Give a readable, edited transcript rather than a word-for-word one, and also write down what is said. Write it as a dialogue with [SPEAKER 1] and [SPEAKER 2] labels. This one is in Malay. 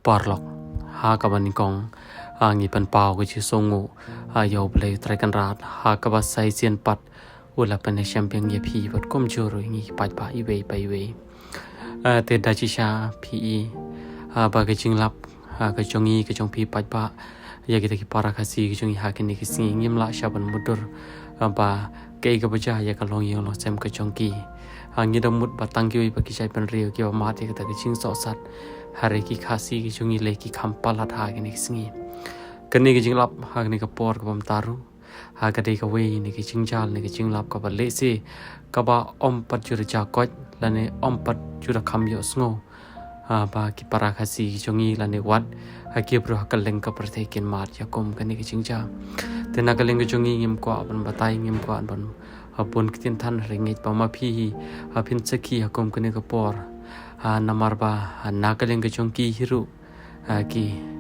[SPEAKER 1] parlok ha kaban kong ngi pan pau ke chi songu yo ble trai kan rat ha ka ba sai sian pat ula pan champion ye phi pat kom joro ngi pat pa i we pai we te da chi sha phi ba ke jing lap ke jongi ke jong phi pat pa ya ke ki para khasi ke jong ha ke ni ki sing ngim la sha ban mudur ba ke ka ba ja ya ka long yong lo sem ke jong ki ngi da mut ba tang ki ba ki chai pan rio ki ba ma te ka ta ki ching so sat hari ki khasi ki jongi le ki kham pa la tha ke ni singi kani ki jing lap ha ni ka por ka bam taru ha ka dei ka we ni ki ching jal ni ki ching lap ka ba le se ka ba om pat ju ja ko la ne om pat ju ra kham yo sngo ba ki para khasi ki jongi la ne wat ha ki bro ka leng ka par the kin mat ya kom kani ki ching ja te na ka leng ki jongi ngim ko ban batai ngim ko ban pun kitin than ringit pa ma phi phin sakhi hakom kani ka por namar ba na ka leng ki jongi hiru ki